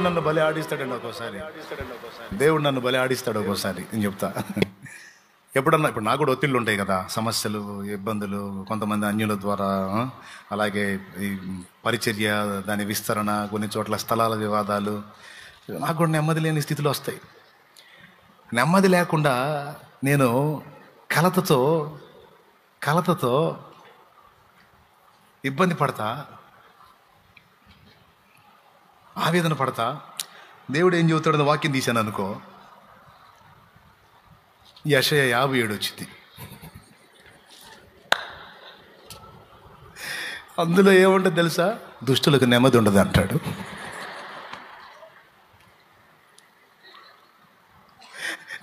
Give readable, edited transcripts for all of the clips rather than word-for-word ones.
నన్ను బలి ఆడిస్తాడండి ఒక్కోసారి. దేవుడు నన్ను బలి ఆడిస్తాడు ఒక్కోసారి, నేను చెప్తా. ఎప్పుడన్నా ఇప్పుడు నాకు కూడా ఒత్తిళ్ళు ఉంటాయి కదా, సమస్యలు, ఇబ్బందులు, కొంతమంది అన్యుల ద్వారా, అలాగే ఈ పరిచర్య, దాని విస్తరణ, కొన్ని చోట్ల స్థలాల వివాదాలు, నాకు కూడా నెమ్మది లేని స్థితిలో వస్తాయి. నెమ్మది లేకుండా నేను కలతతో ఇబ్బంది పడతా, ఆవేదన పడతా. దేవుడు ఏం చెబుతాడో వాక్యం తీశాను అనుకో, యెషయా 57 వచ్చింది. అందులో ఏముంటుంది తెలుసా? దుష్టులకు నెమ్మది ఉండదు అంటాడు.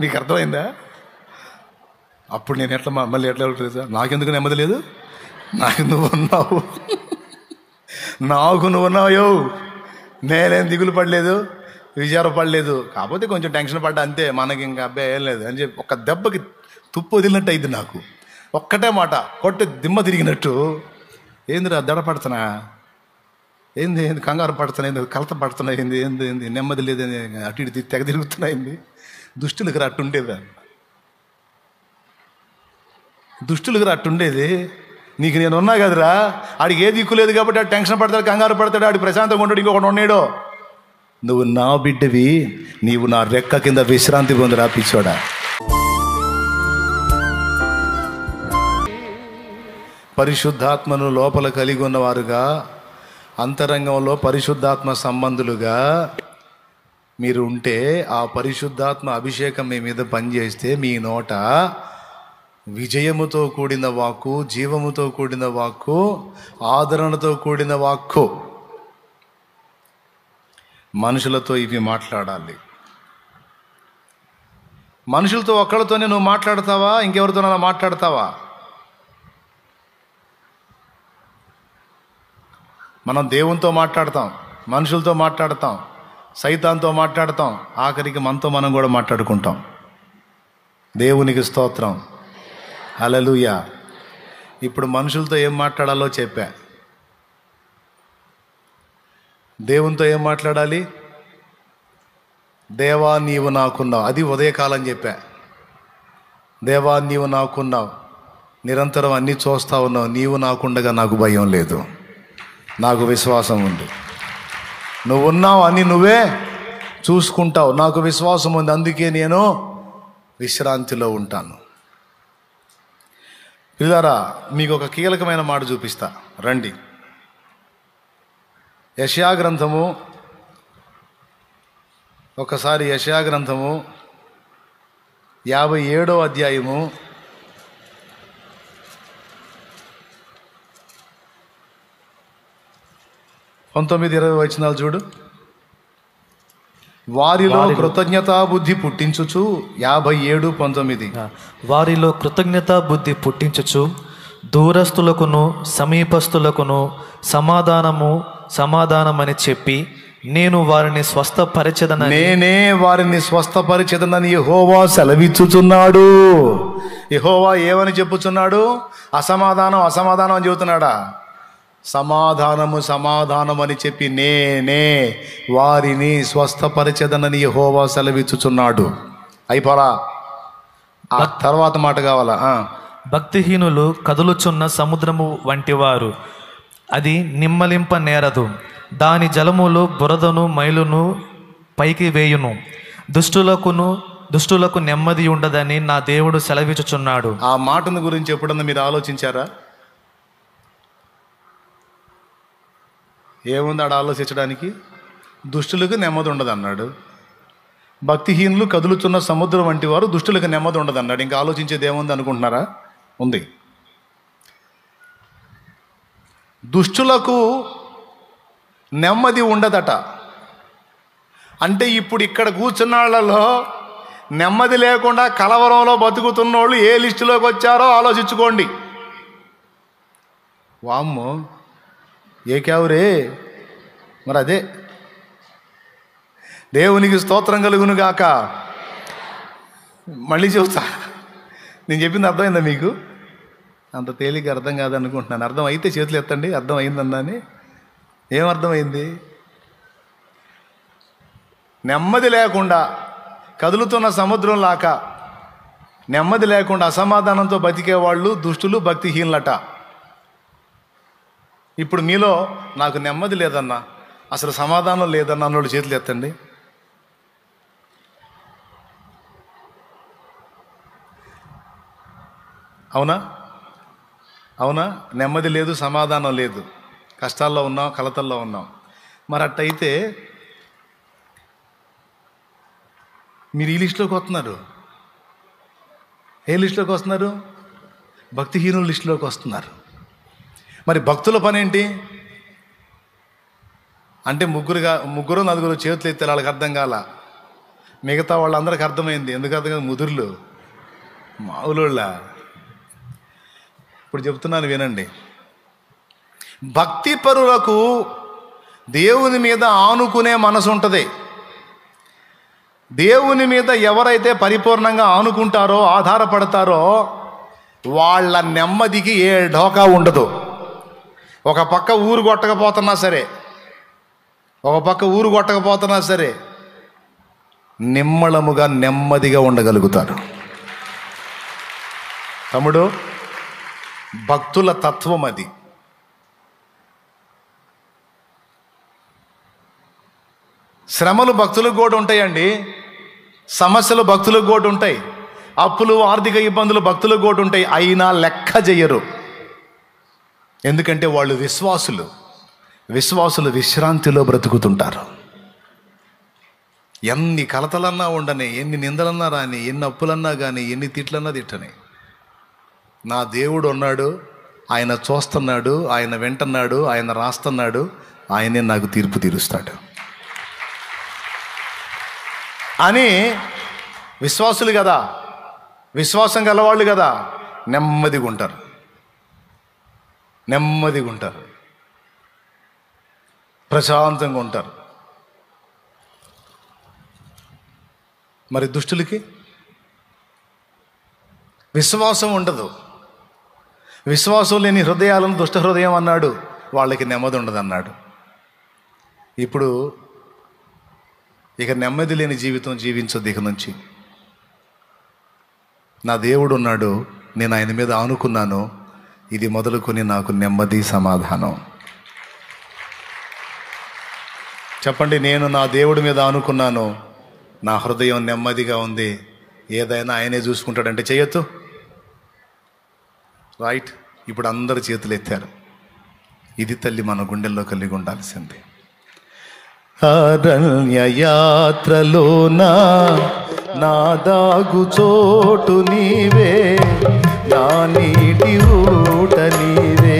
నీకు అర్థమైందా? అప్పుడు నేను మళ్ళీ ఎట్లా తెలుసా? నాకెందుకు నెమ్మది లేదు? నాకు నువ్వు ఉన్నావు, నేనేం దిగులు పడలేదు, విచారపడలేదు. కాకపోతే కొంచెం టెన్షన్ పడ్డా అంతే, మనకి ఇంకా అబ్బాయి ఏం లేదు అని చెప్పి ఒక దెబ్బకి తుప్పు వదిలినట్టు అయింది నాకు. ఒక్కటే మాట కొట్టి దిమ్మ తిరిగినట్టు. ఏందిరా దడపడుతున్నా, ఏంది కంగారు పడుతున్నా, ఏంది కలత పడుతున్నా, ఏంది నెమ్మది లేదని అటు ఇటు తెగ తిరుగుతున్నాయింది. దుష్టులకు అట్టుండేదా? దుష్టులకు అట్టుండేది. నీకు నేను ఉన్నా కదరా, ఆడికి ఏ దిక్కు లేదు కాబట్టి ఆడు టెన్షన్ పడతాడు, కంగారు పడతాడు, ఆడి ప్రశాంతంగా ఉంటాడు, ఇంకొకటి ఉన్నాడో. నువ్వు నా బిడ్డవి, నీవు నా రెక్క కింద విశ్రాంతి పొందురా పిచ్చోడా. పరిశుద్ధాత్మను లోపల కలిగి ఉన్నవారుగా, అంతరంగంలో పరిశుద్ధాత్మ సంబంధులుగా మీరు ఉంటే, ఆ పరిశుద్ధాత్మ అభిషేకం మీ మీద పనిచేస్తే మీ నోట విజయముతో కూడిన వాక్కు, జీవముతో కూడిన వాక్కు, ఆదరణతో కూడిన వాక్కు. మనుషులతో ఇవి మాట్లాడాలి. మనుషులతో ఒక్కళ్ళతోనే నువ్వు మాట్లాడతావా? ఇంకెవరితోనైనా మాట్లాడతావా? మనం దేవునితో మాట్లాడతాం, మనుషులతో మాట్లాడతాం, సైతాన్తో మాట్లాడతాం, ఆఖరికి మనతో మనం కూడా మాట్లాడుకుంటాం. దేవునికి స్తోత్రం, హల్లెలూయా. ఇప్పుడు మనుషులతో ఏం మాట్లాడాలో చెప్పా. దేవునితో ఏం మాట్లాడాలి? దేవా నీవు నాకున్నావు. అది ఉదయకాలం చెప్పా. దేవా నీవు నాకున్నావు, నిరంతరం అన్నీ చూస్తా ఉన్నావు, నీవు నాకుండగా నాకు భయం లేదు, నాకు విశ్వాసం ఉంది. నువ్వున్నావు అని నువ్వే చూసుకుంటావు, నాకు విశ్వాసం ఉంది, అందుకే నేను విశ్రాంతిలో ఉంటాను. పిల్లారా, మీకు ఒక కీలకమైన మాట చూపిస్తా రండి. యెషయా గ్రంథము, ఒకసారి యెషయా గ్రంథము 57వ అధ్యాయము 19-20 వచనాలు చూడు. వారిలో కృతజ్ఞతా బుద్ధి పుట్టించుచు, 57:19. వారిలో కృతజ్ఞతా బుద్ధి పుట్టించుచు దూరస్తులకును సమీపస్తులకును సమాధానమని చెప్పి నేను వారిని స్వస్థపరిచెదనని, నేనే వారిని స్వస్థపరిచెదనని యెహోవా సెలవిచ్చుచున్నాడు. యెహోవా ఏమని చెప్పుచున్నాడు? అసమాధానం అని చెబుతున్నాడా? సమాధానం అని చెప్పి నేనే వారిని స్వస్థపరిచెదనని యెహోవా సెలవిచ్చుచున్నాడు. అయిపోలా, ఆ తర్వాత మాట కావాలా? భక్తిహీనులు కదులుచున్న సముద్రము వంటివారు, అది నిమ్మలింప నేరదు, దాని జలములు బురదను మైలును పైకి వేయును, దుష్టులకు నెమ్మది ఉండదని నా దేవుడు సెలవిచ్చుచున్నాడు. ఆ మాటను గురించి ఎప్పుడన్నా మీరు ఆలోచించారా? ఏముంది ఆడ ఆలోచించడానికి? దుష్టులకు నెమ్మది ఉండదు అన్నాడు. భక్తిహీనులు కదులుతున్న సముద్రం వంటి వారు, దుష్టులకు నెమ్మది ఉండదు అన్నాడు. ఇంకా ఆలోచించేది ఏముంది అనుకుంటున్నారా? ఉంది. దుష్టులకు నెమ్మది ఉండదట. అంటే ఇప్పుడు ఇక్కడ కూర్చున్న వాళ్ళలో నెమ్మది లేకుండా కలవరంలో బతుకుతున్నోళ్ళు ఏ లిస్టులోకి వచ్చారో ఆలోచించుకోండి. వామ్మో, ఏ క్యావురే, మరి అదే. దేవునికి స్తోత్రం కలుగును గాక. మళ్ళీ చెబుతా, నేను చెప్పింది అర్థమైందా మీకు? అంత తేలిక అర్థం కాదనుకుంటున్నాను. అర్థం అయితే చేతులు ఎత్తండి, అర్థం అయిందన్నాని. ఏం అర్థమైంది? నెమ్మది లేకుండా కదులుతున్న సముద్రం లాక నెమ్మది లేకుండా అసమాధానంతో బతికే వాళ్ళు దుష్టులు, భక్తిహీనులట. ఇప్పుడు మీలో నాకు నెమ్మది లేదన్నా, అసలు సమాధానం లేదన్నా అన్నోళ్ళు చేతులు ఎత్తండి. అవునా? అవునా? నెమ్మది లేదు, సమాధానం లేదు, కష్టాల్లో ఉన్నాం, కలతల్లో ఉన్నాం. మరి అట్టయితే మీరు ఈ లిస్టులోకి వస్తున్నారు. ఏ లిస్టులోకి వస్తున్నారు? భక్తిహీనుల లిస్టులోకి వస్తున్నారు. మరి భక్తుల పని ఏంటి అంటే ముగ్గురు నలుగురు చేతులు ఎత్తే వాళ్ళకి అర్థం కాల, మిగతా వాళ్ళందరికీ అర్థమైంది. ఎందుకు అర్థం కాదు? ముదురులు మావులోళ్ళ. ఇప్పుడు చెప్తున్నాను వినండి. భక్తి పరులకు దేవుని మీద ఆనుకునే మనసు ఉంటుంది. దేవుని మీద ఎవరైతే పరిపూర్ణంగా ఆనుకుంటారో, ఆధారపడతారో, వాళ్ళ నెమ్మదికి ఏ ఢోకా ఉండదు. ఒక పక్క ఊరు కొట్టకపోతున్నా సరే నిమ్మళముగా నెమ్మదిగా ఉండగలుగుతారు. తమ్ముడు, భక్తుల తత్వం అది. శ్రమలు భక్తులకు కూడా ఉంటాయండి, సమస్యలు భక్తులకు కూడా ఉంటాయి, అప్పులు, ఆర్థిక ఇబ్బందులు భక్తులకు కూడా ఉంటాయి. అయినా లెక్క చెయ్యరు. ఎందుకంటే వాళ్ళు విశ్వాసులు విశ్రాంతిలో బ్రతుకుతుంటారు. ఎన్ని కలతలన్నా ఉండని, ఎన్ని నిందలన్నా రాని, ఎన్ని అప్పులన్నా కానీ, ఎన్ని తిట్లన్నా తిట్టని, నా దేవుడు ఉన్నాడు, ఆయన చూస్తున్నాడు, ఆయన వింటున్నాడు, ఆయన రాస్తున్నాడు, ఆయనే నాకు తీర్పు తీరుస్తాడు అని విశ్వాసులు కదా, విశ్వాసం గలవాళ్ళు కదా, నెమ్మదిగా ఉంటారు, ప్రశాంతంగా ఉంటారు. మరి దుష్టులకి విశ్వాసం ఉండదు. విశ్వాసం లేని హృదయాలను దుష్ట హృదయం అన్నాడు. వాళ్ళకి నెమ్మది ఉండదు అన్నాడు. ఇప్పుడు ఇక నెమ్మది లేని జీవితం జీవించొద్దు. ఇక నుంచి నా దేవుడు ఉన్నాడు, నేను ఆయన మీద ఆనుకున్నాను, ఇది మొదలుకొని నాకు నెమ్మది, సమాధానం. చెప్పండి, నేను నా దేవుడి మీద ఆనుకున్నాను, నా హృదయం నెమ్మదిగా ఉంది, ఏదైనా ఆయనే చూసుకుంటాడంటే చేయొద్దు. రైట్? ఇప్పుడు అందరు చేతులు ఎత్తారు. ఇది తల్లి మన గుండెల్లో కలిగి ఉండాల్సింది. అరణ్య యాత్రలోన నా దాగు చోటు నీవే, నా నీటి ఊట నీవే.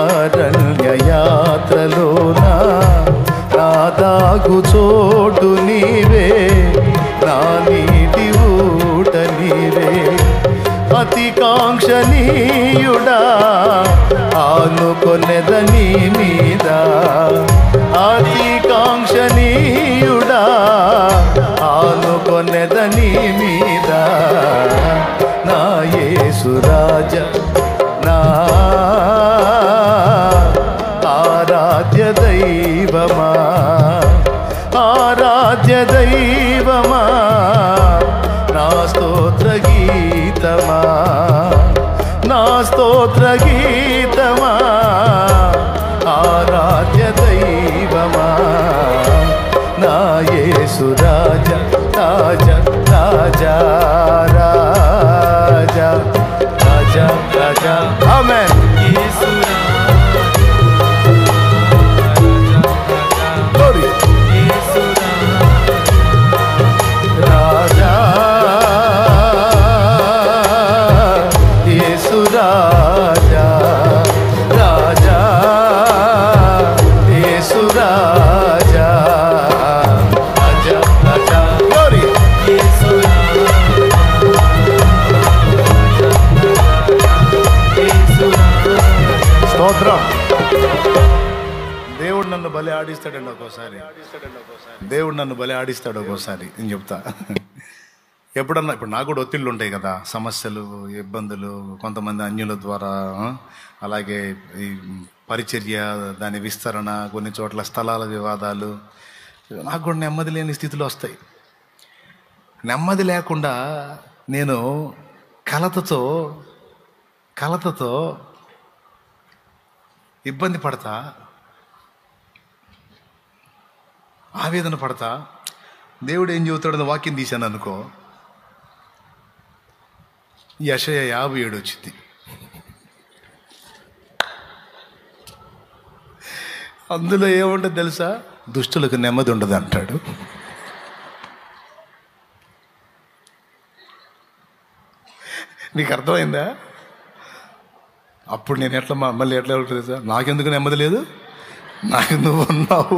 అరణ్య యాత్రలోన నా దాగు చోటు నీవే, నా నీటి ఊట నీవే. అతి కాంక్షణీయుడా ఆనుకొనెద నీ మీద, అతి కాంక్షణీయుడా ఆనుకొనెద నీ మీద. నా యేసు రాజా, నా ఆరాధ్య దైవమా, ఆరాధ్య దైవమా, నా స్తోత్ర గీతమా, నా స్తోత్ర గీతమా, ఆరాధ్య దైవమా. నా యేసు రాజా, రాజా, రాజా, రాజా, రాజా, రాజా. ఆమేన్. యేసు రాజా, యేసు రాజా, రాజా, యేసు రాజా, రాజా, రాజా. యేసు స్తోత్రం. దేవుడు నన్ను బలి ఆడిస్తాడండి ఒక్కోసారి. దేవుడు నన్ను బలి ఆడిస్తాడు ఒక్కోసారి. నేను చెప్తా. ఎప్పుడన్నా ఇప్పుడు నాకు కూడా ఒత్తిళ్ళు ఉంటాయి కదా, సమస్యలు, ఇబ్బందులు, కొంతమంది అన్యుల ద్వారా, అలాగే ఈ పరిచర్య, దాని విస్తరణ, కొన్ని చోట్ల స్థలాల వివాదాలు, నాకు కూడా నెమ్మది లేని స్థితిలో వస్తాయి. నెమ్మది లేకుండా నేను కలతతో ఇబ్బంది పడతా, ఆవేదన పడతా. దేవుడు ఏం చెబుతాడని వాక్యం తీశాను అనుకో, యెషయా 57 వచ్చింది. అందులో ఏముంటుంది తెలుసా? దుష్టులకు నెమ్మది ఉండదు అంటాడు. నీకు అర్థమైందా? అప్పుడు నేను మళ్ళీ ఎట్లా ఉంటుంది సార్? నాకెందుకు నెమ్మది లేదు? నాకు నువ్వు ఉన్నావు,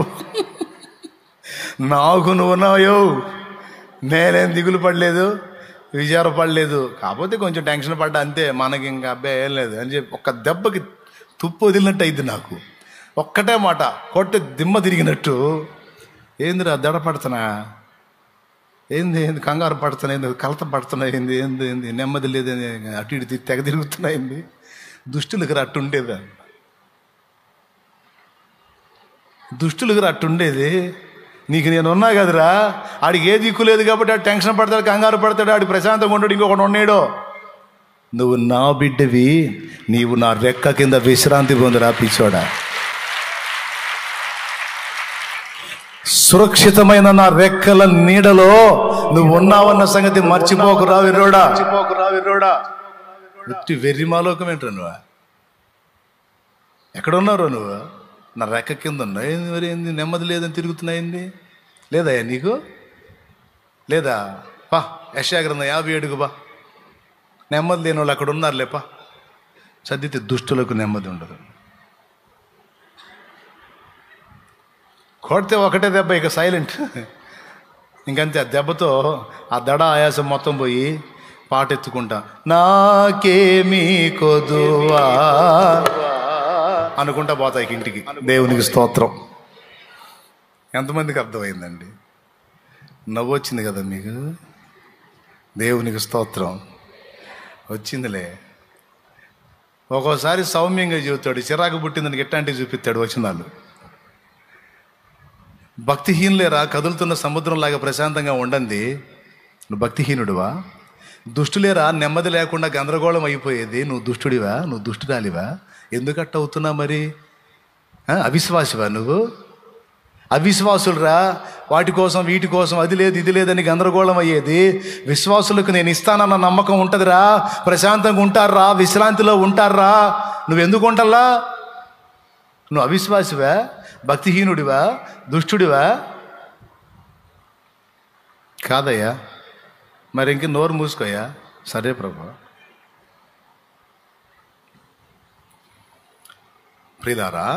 నాకు నువ్వు ఉన్నాయో, నేనేం దిగులు పడలేదు, విచారపడలేదు. కాకపోతే కొంచెం టెన్షన్ పడ్డా అంతే. మనకి ఇంకా అబ్బాయి ఏం లేదు అని చెప్పి ఒక్క దెబ్బకి తుప్పు వదిలినట్టు అయింది నాకు. ఒక్కటే మాట కొట్టి దిమ్మ తిరిగినట్టు. ఏందిరా దడ పడుతున్నా, ఏంది కంగారు పడుతున్నా, ఏంది కలత పడుతున్నా, ఏంది నెమ్మది లేదని అటు ఇటు తెగ తిరుగుతున్నాయింది. దుష్టులకు అట్టుండేదా? దుష్టులకు అట్టుండేది. నీకు నేను ఉన్నా కదరా, ఆడికి ఏ దిక్కు లేదు కాబట్టి ఆడు టెన్షన్ పడతాడు, కంగారు పడతాడు, ఆడు ప్రశాంతంగా ఉంటాడు, ఇంకొకటి ఉన్నాడో. నువ్వు నా బిడ్డవి, నీవు నా రెక్క కింద విశ్రాంతి పొందురా పిచ్చోడా. సురక్షితమైన నా రెక్కల నీడలో నువ్వు ఉన్నావన్న సంగతి మర్చిపోకురా విర్రోడా. వెర్రిమాలోకం ఏంట్రా నువ్వు? ఎక్కడున్నారో నువ్వు? నా రెక్క కింద ఉన్నా. మరి ఏంది నెమ్మది లేదని తిరుగుతున్నాయింది? లేదా నీకు లేదా? పా యెషయా గ్రంథం 57 బా. నెమ్మది లేని వాళ్ళు అక్కడ ఉన్నారు లేపా. చదివితే దుష్టులకు నెమ్మది ఉండదు. కొడితే ఒకటే దెబ్బ, ఇక సైలెంట్, ఇంకంతే. ఆ దెబ్బతో ఆ దడ ఆయాసం మొత్తం పోయి పాట ఎత్తుకుంటా, నాకేమీ కొదువా అనుకుంటా పోతాయి ఇంటికి. దేవునికి స్తోత్రం. ఎంతమందికి అర్థమైందండి? నవ్వు వచ్చింది కదా మీకు? దేవునికి స్తోత్రం. వచ్చిందిలే. ఒక్కోసారి సౌమ్యంగా చెబుతాడు, చిరాకు పుట్టిందని ఎట్లాంటివి చూపిస్తాడు వచ్చినాళ్ళు. భక్తిహీనులేరా, కదులుతున్న సముద్రంలాగా ప్రశాంతంగా ఉండండి. నువ్వు భక్తిహీనుడివా? దుష్టులేరా, నెమ్మది లేకుండా గందరగోళం అయిపోయేది. నువ్వు దుష్టుడివా? నువ్వు దుష్టురాలివా? ఎందుకట్ట అవుతున్నా మరి? అవిశ్వాసివా నువ్వు? అవిశ్వాసులరా, వాటి కోసం వీటి కోసం అది లేదు ఇది లేదని గందరగోళం అయ్యేది. విశ్వాసులకు నేను ఇస్తానన్న నమ్మకం ఉంటుందిరా, ప్రశాంతంగా ఉంటారా, విశ్రాంతిలో ఉంటారా. నువ్వెందుకు ఉంటల్లా? నువ్వు అవిశ్వాసివా, భక్తిహీనుడివా, దుష్టుడివా? కాదయ్యా. మరి ఇంక నోరు మూసుకోయా. సరే ప్రభు. ప్రియులారా,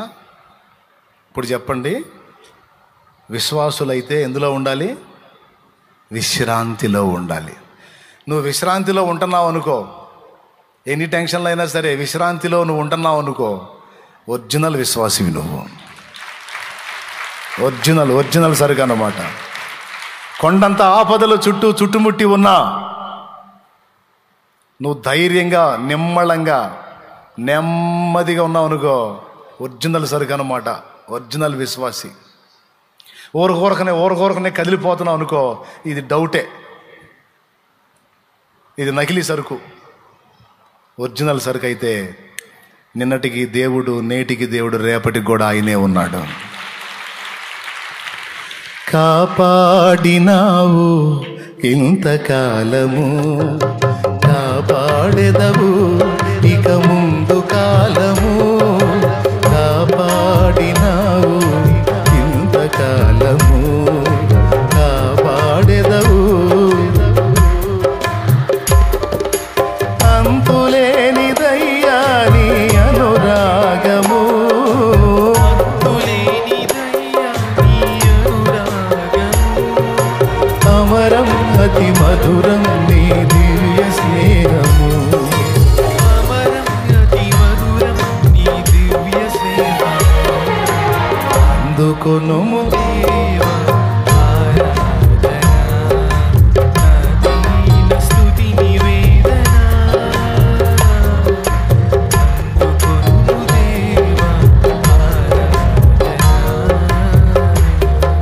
ఇప్పుడు చెప్పండి, విశ్వాసులైతే ఎందులో ఉండాలి? విశ్రాంతిలో ఉండాలి. నువ్వు విశ్రాంతిలో ఉంటున్నావు అనుకో, ఎన్ని టెన్షన్లు అయినా సరే విశ్రాంతిలో నువ్వు ఉంటున్నావు అనుకో, ఒరిజినల్ విశ్వాసివి నువ్వు. ఒరిజినల్ సరిగా అన్నమాట. కొండంత ఆపదలు చుట్టుముట్టి ఉన్నా నువ్వు ధైర్యంగా, నిమ్మళంగా, నెమ్మదిగా ఉన్నావు అనుకో, ఒరిజినల్ సరుకు అన్నమాట. ఒరిజినల్ విశ్వాసి. ఊరకూరకనే కదిలిపోతున్నావు అనుకో, ఇది డౌటే, ఇది నకిలీ సరుకు. ఒరిజినల్ సరుకు అయితే నిన్నటికి దేవుడు, నేటికి దేవుడు, రేపటికి కూడా ఆయనే ఉన్నాడు. కాపాడినావు ఇంతకాలము, కాపాడెదవు ఇక ముందు కాలము. కాపాడినావు ఇంతకాలము, కాపాడెదవు అంతులేనిదయ్యా నీ అనురాగము. అమరం అతి మధురం నీ దివ్య స్నేహము. అందుకొనుము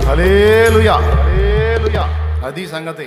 హల్లెలూయా. అది సంగతి.